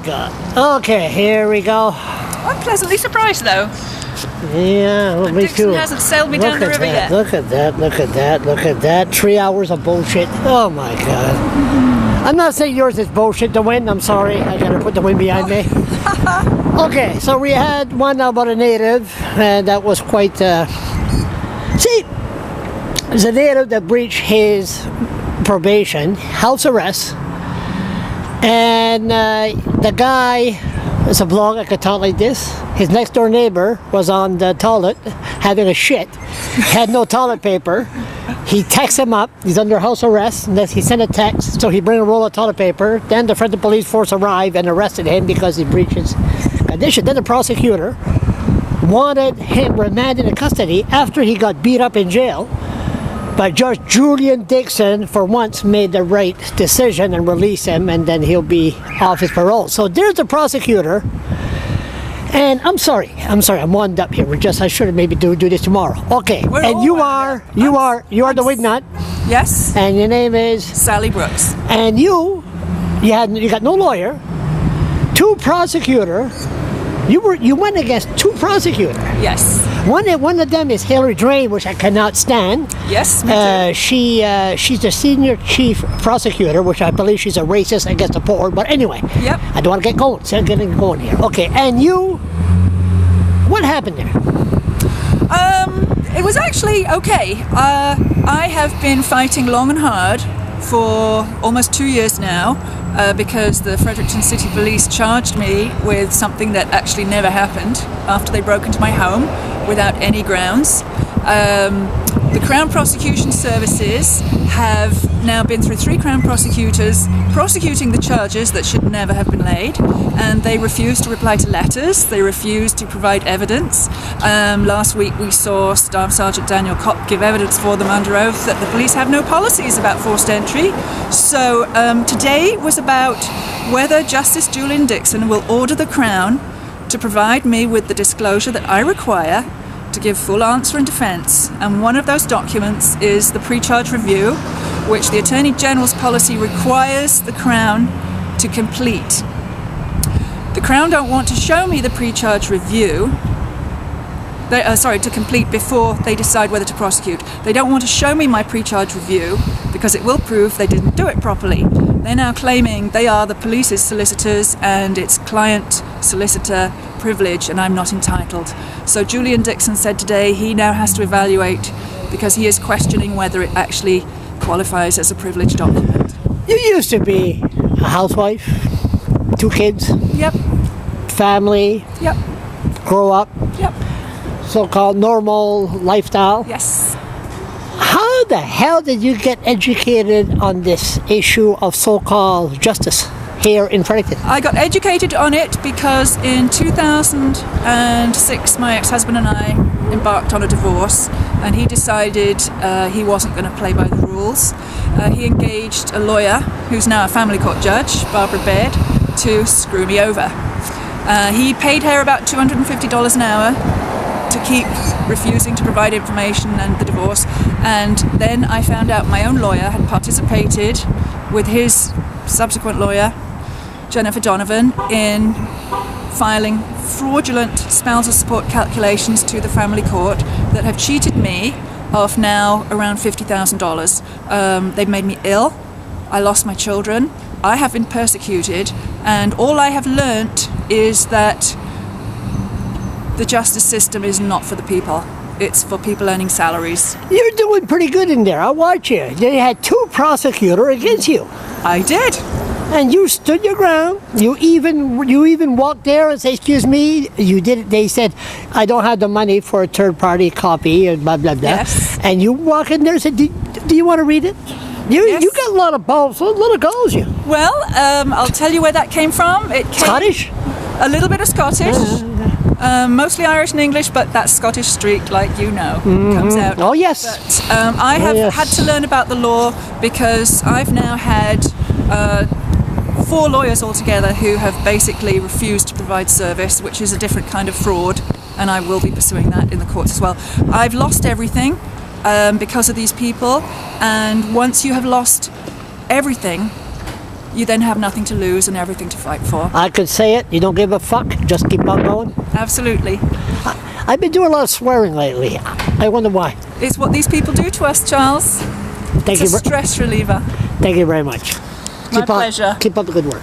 God. Okay, here we go. I'm pleasantly surprised, though. Yeah, well, me Dixon too. hasn't sailed me down the river yet. Look at that. 3 hours of bullshit. Oh my God. I'm not saying yours is bullshit, the wind. I'm sorry. I gotta put the wind behind me. Okay, so we had one about a native, and that was quite... See, there's a native that breached his probation, house arrest, and the guy... It's a vlog, I could talk like this. His next door neighbor was on the toilet having a shit, had no toilet paper. He texts him up, he's under house arrest, and he sent a text, so he bring a roll of toilet paper. Then the French police force arrived and arrested him because he breached his condition. Then the prosecutor wanted him remanded in custody after he got beat up in jail. But Judge Julian Dixon, for once, made the right decision and released him, and then he'll be off his parole. So there's the prosecutor, and I'm sorry, I'm wound up here. I should have maybe do this tomorrow. Okay, and you are the wig nut. Yes. And your name is Sally Brooks. And you got no lawyer, two prosecutor. You went against two prosecutors. Yes. One of them is Hillary Drain, which I cannot stand. Yes, me too. She's the senior chief prosecutor, which I believe she's a racist against the poor. But anyway, yep. I don't want to get going. So I'm getting going here. Okay, and you, what happened there? It was actually okay. I have been fighting long and hard for almost 2 years now because the Fredericton City Police charged me with something that actually never happened after they broke into my home without any grounds. The Crown Prosecution Services have now been through 3 Crown prosecutors prosecuting the charges that should never have been laid, and they refuse to reply to letters, they refuse to provide evidence. Last week we saw Staff Sergeant Daniel Kopp give evidence for them under oath that the police have no policies about forced entry. So today was about whether Justice Julian Dixon will order the Crown to provide me with the disclosure that I require to give full answer and defence, and one of those documents is the pre-charge review, which the Attorney General's policy requires the Crown to complete. The Crown don't want to show me the pre-charge review, to complete before they decide whether to prosecute. They don't want to show me my pre-charge review because it will prove they didn't do it properly. They're now claiming they are the police's solicitors and it's client solicitor privilege, and I'm not entitled. So Julian Dixon said today he now has to evaluate because he is questioning whether it actually qualifies as a privileged document. You used to be a housewife, 2 kids. Yep. Family. Yep. Grow up. Yep. So-called normal lifestyle. Yes. How the hell did you get educated on this issue of so-called justice here in Fredericton? I got educated on it because in 2006 my ex-husband and I embarked on a divorce, and he decided he wasn't going to play by the rules. He engaged a lawyer who's now a family court judge, Barbara Baird, to screw me over. He paid her about $250 an hour to keep refusing to provide information and the divorce, and then I found out my own lawyer had participated with his subsequent lawyer, Jennifer Donovan, in filing fraudulent spousal support calculations to the family court that have cheated me of now around $50,000. They've made me ill, I lost my children, I have been persecuted, and all I have learnt is that the justice system is not for the people. It's for people earning salaries. You're doing pretty good in there. I watch you. They had 2 prosecutors against you. I did. And you stood your ground. You even walked there and said, "Excuse me." You did it. They said, "I don't have the money for a third-party copy," and blah blah blah. Yes. And you walk in there and said, "Do you want to read it?" Yes. You got a lot of balls, a lot of goals. You. Well, I'll tell you where that came from. It came Scottish. A little bit of Scottish. Mostly Irish and English, but that Scottish streak, like you know, comes out. Oh yes. But I have had to learn about the law because I've now had 4 lawyers altogether who have basically refused to provide service, which is a different kind of fraud, and I will be pursuing that in the courts as well. I've lost everything because of these people, and once you have lost everything, you then have nothing to lose and everything to fight for. I could say it. You don't give a fuck. Just keep on going. Absolutely. I've been doing a lot of swearing lately. I wonder why. It's what these people do to us, Charles. Thank It's you. a stress reliever. Thank you very much. My pleasure. Keep up the good work.